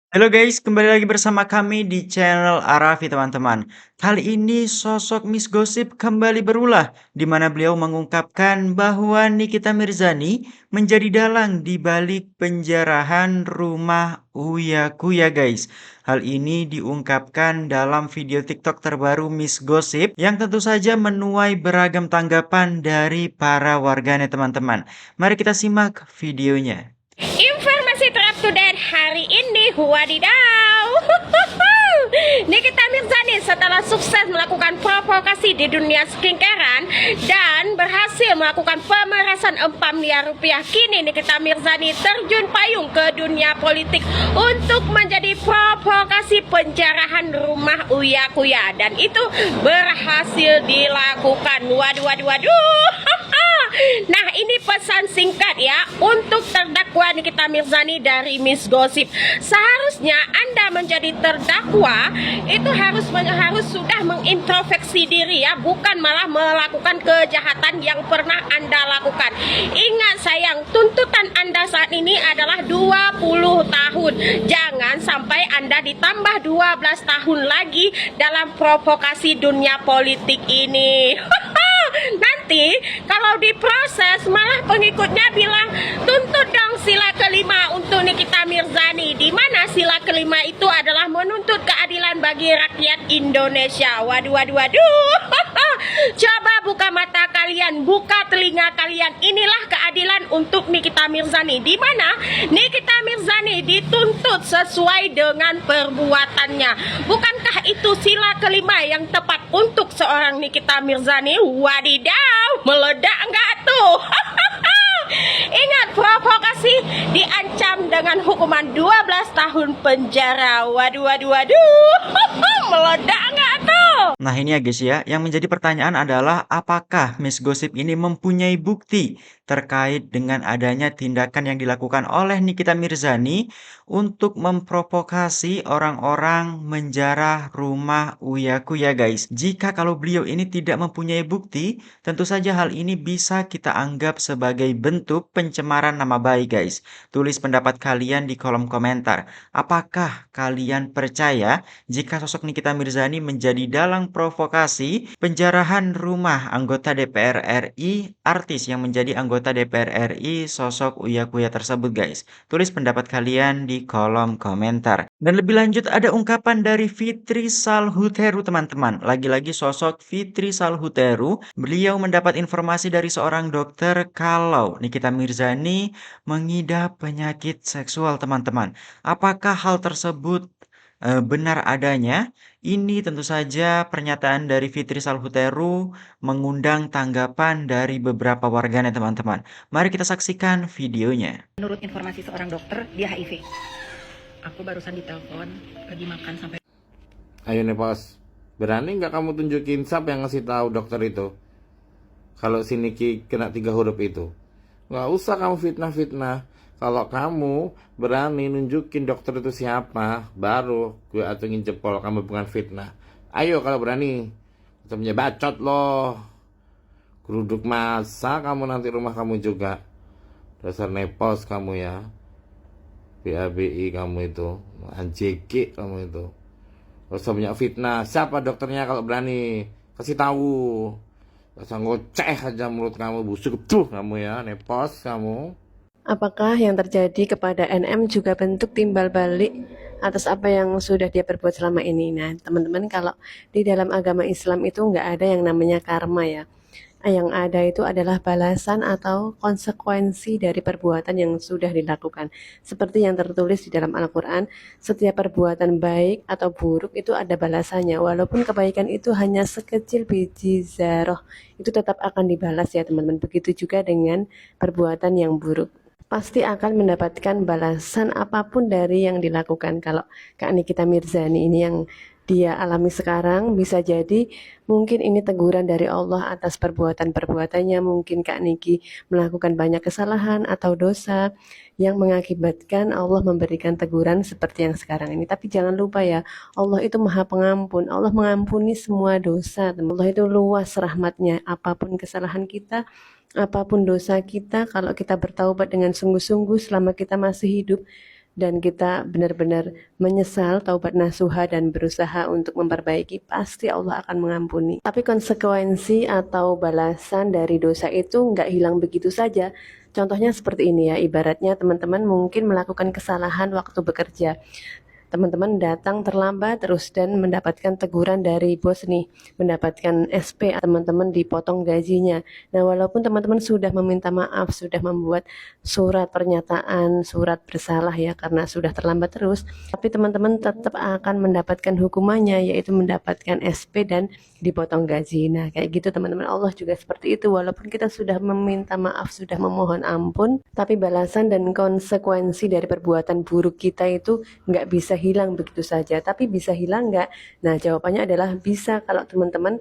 Halo guys, kembali lagi bersama kami di channel Arafi teman-teman. Kali ini sosok Miss Gossip kembali berulah, di mana beliau mengungkapkan bahwa Nikita Mirzani menjadi dalang di balik penjarahan rumah Uya Kuya guys. Hal ini diungkapkan dalam video TikTok terbaru Miss Gossip yang tentu saja menuai beragam tanggapan dari para warganet teman-teman. Mari kita simak videonya. Informasi terupdate hari ini, wadidaw. Nikita Mirzani setelah sukses melakukan provokasi di dunia skincarean dan berhasil melakukan pemerasan 4 miliar rupiah, kini Nikita Mirzani terjun payung ke dunia politik untuk menjadi provokasi penjarahan rumah Uya Kuya, dan itu berhasil dilakukan. Waduh. Nah, ini pesan singkat ya untuk terdakwa Nikita Mirzani dari Miss Gossip. Seharusnya Anda menjadi terdakwa itu harus sudah mengintrospeksi diri ya, bukan malah melakukan kejahatan yang pernah Anda lakukan. Ingat sayang, tuntutan Anda saat ini adalah 20 tahun. Jangan sampai Anda ditambah 12 tahun lagi dalam provokasi dunia politik ini. Nanti kalau diproses malah pengikutnya bilang tuntut dong sila kelima untuk Nikita Mirzani, di mana sila kelima itu adalah menuntut keadilan bagi rakyat Indonesia. Waduh. Coba buka mata kalian, buka telinga kalian. Inilah keadilan untuk Nikita Mirzani, di mana Nikita Mirzani dituntut sesuai dengan perbuatannya. Bukankah itu sila kelima yang tepat untuk seorang Nikita Mirzani? Wadidaw, meledak enggak tuh? Ingat, provokasi diancam dengan hukuman 12 tahun penjara. Waduh. Meledak enggak tuh? Nah ini ya guys ya, yang menjadi pertanyaan adalah apakah Miss Gossip ini mempunyai bukti terkait dengan adanya tindakan yang dilakukan oleh Nikita Mirzani untuk memprovokasi orang-orang menjarah rumah Uya Kuya guys. Jika kalau beliau ini tidak mempunyai bukti, tentu saja hal ini bisa kita anggap sebagai bentuk pencemaran nama baik guys. Tulis pendapat kalian di kolom komentar. Apakah kalian percaya jika sosok Nikita Mirzani menjadi dalang provokasi penjarahan rumah anggota DPR RI, artis yang menjadi anggota DPR RI sosok Uya Kuya tersebut guys? Tulis pendapat kalian di kolom komentar. Dan lebih lanjut ada ungkapan dari Fitri Salhuteru teman-teman. Lagi-lagi sosok Fitri Salhuteru, beliau mendapat informasi dari seorang dokter kalau Nikita Mirzani mengidap penyakit seksual teman-teman. Apakah hal tersebut benar adanya? Ini tentu saja pernyataan dari Fitri Salhuteru mengundang tanggapan dari beberapa warganet teman-teman. Mari kita saksikan videonya. Menurut informasi seorang dokter, dia HIV. Aku barusan ditelepon, lagi makan sampai. Ayo nih bos, berani nggak kamu tunjukin siapa yang ngasih tahu dokter itu? Kalau si Niki kena 3 huruf itu, nggak usah kamu fitnah-fitnah. Kalau kamu berani nunjukin dokter itu siapa, baru gue acungin jempol kamu bukan fitnah. Ayo kalau berani, punya bacot loh. Geruduk masa kamu nanti rumah kamu juga. Dasar nepos kamu ya. BABI kamu itu, anjeki kamu itu. Gak usah banyak fitnah. Siapa dokternya kalau berani? Kasih tahu. Gak usah ngoceh aja mulut kamu, busuk tuh kamu ya, nepos kamu. Apakah yang terjadi kepada NM juga bentuk timbal balik atas apa yang sudah dia perbuat selama ini? Nah, teman-teman, kalau di dalam agama Islam itu nggak ada yang namanya karma ya. Yang ada itu adalah balasan atau konsekuensi dari perbuatan yang sudah dilakukan. Seperti yang tertulis di dalam Al-Quran, setiap perbuatan baik atau buruk itu ada balasannya. Walaupun kebaikan itu hanya sekecil biji zarah, itu tetap akan dibalas ya teman-teman. Begitu juga dengan perbuatan yang buruk, pasti akan mendapatkan balasan apapun dari yang dilakukan. Kalau Kak Nikita Mirzani ini yang dia alami sekarang, bisa jadi mungkin ini teguran dari Allah atas perbuatan-perbuatannya. Mungkin Kak Niki melakukan banyak kesalahan atau dosa yang mengakibatkan Allah memberikan teguran seperti yang sekarang ini. Tapi jangan lupa ya, Allah itu maha pengampun. Allah mengampuni semua dosa. Allah itu luas rahmatnya. Apapun kesalahan kita, apapun dosa kita, kalau kita bertaubat dengan sungguh-sungguh selama kita masih hidup dan kita benar-benar menyesal, taubat nasuha dan berusaha untuk memperbaiki, pasti Allah akan mengampuni. Tapi konsekuensi atau balasan dari dosa itu nggak hilang begitu saja. Contohnya seperti ini ya, ibaratnya teman-teman mungkin melakukan kesalahan waktu bekerja. Teman-teman datang terlambat terus dan mendapatkan teguran dari bos nih, mendapatkan SP, teman-teman dipotong gajinya. Nah, walaupun teman-teman sudah meminta maaf, sudah membuat surat pernyataan, surat bersalah ya karena sudah terlambat terus, tapi teman-teman tetap akan mendapatkan hukumannya, yaitu mendapatkan SP dan dipotong gaji. Nah, kayak gitu teman-teman, Allah juga seperti itu. Walaupun kita sudah meminta maaf, sudah memohon ampun, tapi balasan dan konsekuensi dari perbuatan buruk kita itu nggak bisa hilang begitu saja. Tapi bisa hilang nggak? Nah, jawabannya adalah bisa kalau teman-teman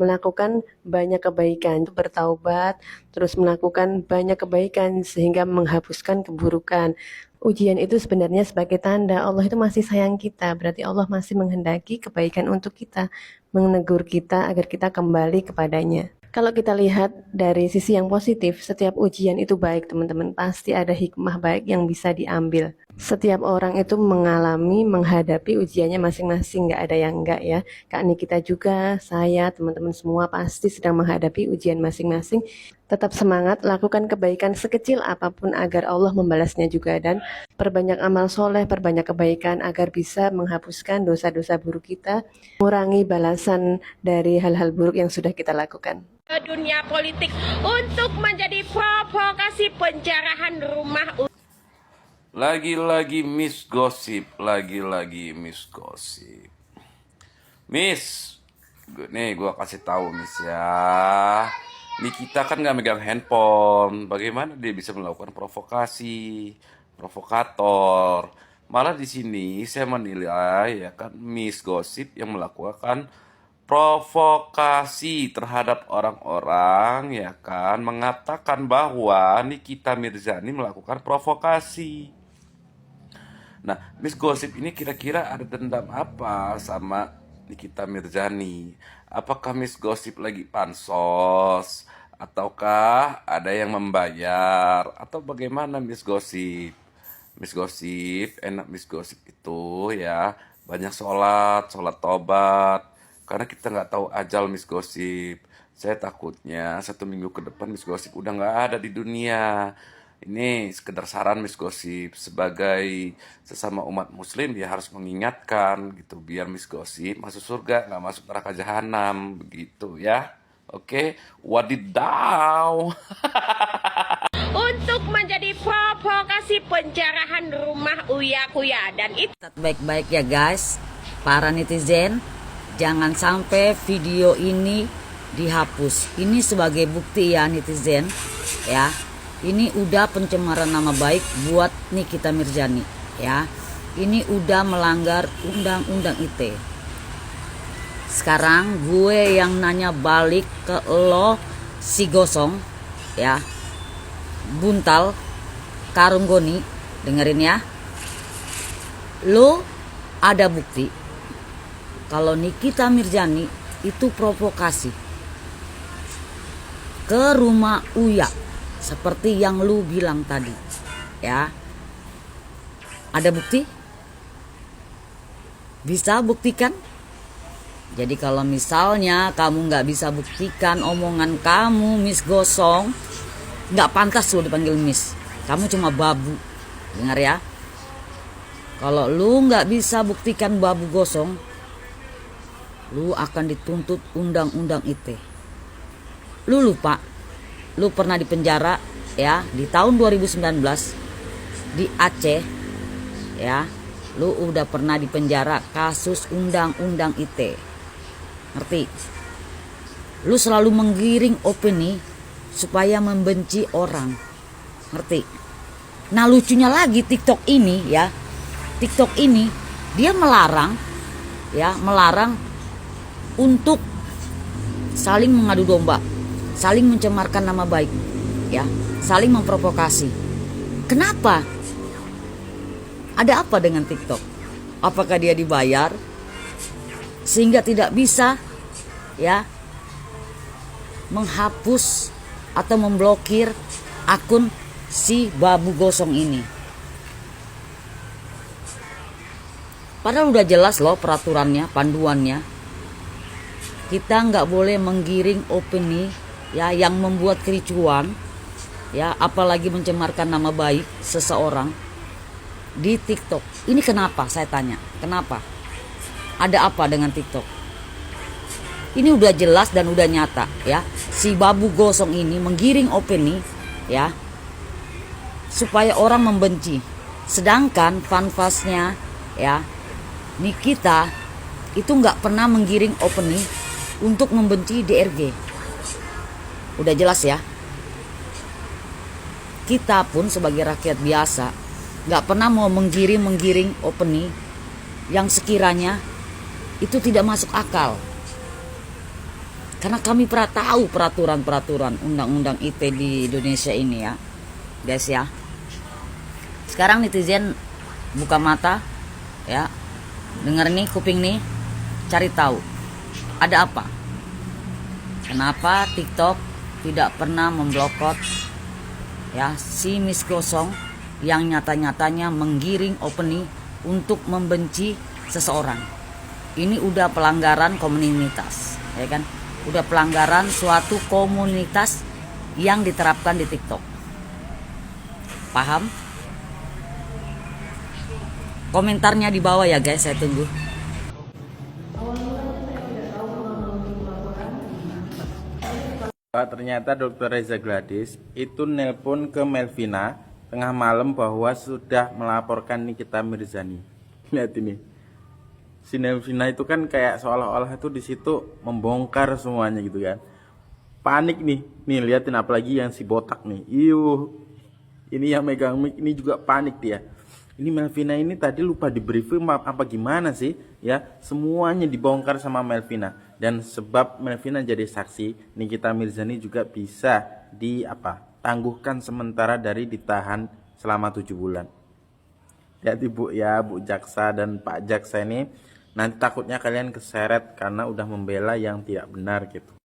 melakukan banyak kebaikan, bertaubat, terus melakukan banyak kebaikan sehingga menghapuskan keburukan. Ujian itu sebenarnya sebagai tanda Allah itu masih sayang kita, berarti Allah masih menghendaki kebaikan untuk kita, menegur kita agar kita kembali kepadanya. Kalau kita lihat dari sisi yang positif, setiap ujian itu baik teman-teman, pasti ada hikmah baik yang bisa diambil. Setiap orang itu menghadapi ujiannya masing-masing, nggak ada yang enggak ya. Kak Nikita juga, saya, teman-teman semua pasti sedang menghadapi ujian masing-masing. Tetap semangat, lakukan kebaikan sekecil apapun agar Allah membalasnya juga, dan perbanyak amal soleh, perbanyak kebaikan agar bisa menghapuskan dosa-dosa buruk kita, mengurangi balasan dari hal-hal buruk yang sudah kita lakukan. Dunia politik untuk menjadi provokasi penjarahan rumah. Lagi-lagi Miss Gosip, lagi-lagi Miss Gosip. Miss, gua kasih tahu Miss ya. Nikita kan nggak megang handphone. Bagaimana dia bisa melakukan provokasi, provokator? Malah di sini saya menilai ya kan Miss Gosip yang melakukan provokasi terhadap orang-orang ya kan, mengatakan bahwa Nikita Mirzani melakukan provokasi. Nah, Miss Gosip ini kira-kira ada dendam apa sama Nikita Mirzani? Apakah Miss Gosip lagi pansos? Ataukah ada yang membayar? Atau bagaimana Miss Gosip? Miss Gosip, enak Miss Gosip itu ya, banyak sholat tobat. Karena kita nggak tahu ajal Miss Gosip. Saya takutnya 1 minggu ke depan Miss Gosip udah nggak ada di dunia. Ini sekedar saran Miss Gosip, sebagai sesama umat muslim dia harus mengingatkan gitu, biar Miss Gosip masuk surga, nggak masuk neraka jahanam, begitu ya. Oke, wadidaw. Untuk menjadi provokasi penjarahan rumah Uya Kuya, dan itu Baik-baik ya guys, para netizen, jangan sampai video ini dihapus. Ini sebagai bukti ya netizen ya. Ini udah pencemaran nama baik buat Nikita Mirzani ya. Ini udah melanggar undang-undang ITE. Sekarang gue yang nanya balik ke lo si gosong ya, buntal karunggoni, dengerin ya. Lo ada bukti kalau Nikita Mirzani itu provokasi ke rumah Uya seperti yang lu bilang tadi ya? Ada bukti? Bisa buktikan? Jadi kalau misalnya kamu nggak bisa buktikan omongan kamu, Miss Gosong, nggak pantas lu dipanggil Miss. Kamu cuma babu. Dengar ya. Kalau lu nggak bisa buktikan babu gosong, lu akan dituntut undang-undang ITE. Lu lupa, lu pernah dipenjara ya di tahun 2019 di Aceh ya. Lu udah pernah dipenjara kasus undang-undang ITE. Ngerti? Lu selalu menggiring opini supaya membenci orang. Ngerti? Nah, lucunya lagi TikTok ini ya. TikTok ini dia melarang untuk saling mengadu domba, saling mencemarkan nama baik, ya, saling memprovokasi. Kenapa? Ada apa dengan TikTok? Apakah dia dibayar sehingga tidak bisa ya menghapus atau memblokir akun si babu gosong ini? Padahal udah jelas loh peraturannya, panduannya. Kita nggak boleh menggiring opini ya yang membuat kericuan, ya apalagi mencemarkan nama baik seseorang di TikTok. Ini kenapa saya tanya? Kenapa? Ada apa dengan TikTok? Ini udah jelas dan udah nyata ya. Si babu gosong ini menggiring opini ya supaya orang membenci. Sedangkan fanfastnya ya Nikita itu nggak pernah menggiring opini untuk membenci DRG. Udah jelas ya. Kita pun sebagai rakyat biasa nggak pernah mau menggiring opini yang sekiranya itu tidak masuk akal. Karena kami pernah tahu peraturan-peraturan undang-undang ITE di Indonesia ini ya, guys ya. Sekarang netizen buka mata, ya, dengar nih kuping nih, cari tahu ada apa. Kenapa TikTok tidak pernah memblokot ya si Miss Gosong yang nyata-nyatanya menggiring opini untuk membenci seseorang. Ini udah pelanggaran komunitas, ya kan? Udah pelanggaran suatu komunitas yang diterapkan di TikTok. Paham? Komentarnya di bawah ya guys, saya tunggu. Ternyata Dr. Reza Gladys itu nelpon ke Melvina tengah malam bahwa sudah melaporkan Nikita Mirzani. Lihat ini. Si Melvina itu kan kayak seolah-olah itu di situ membongkar semuanya gitu kan. Panik nih. Nih liatin apalagi yang si botak nih. Ini yang megang mic ini juga panik dia. Ini Melvina ini tadi lupa di briefing apa gimana sih? Ya, semuanya dibongkar sama Melvina. Dan sebab Melvina jadi saksi, Nikita Mirzani juga bisa tangguhkan sementara dari ditahan selama 7 bulan. Jadi Bu ya, Bu Jaksa dan Pak Jaksa ini nanti takutnya kalian keseret karena udah membela yang tidak benar gitu.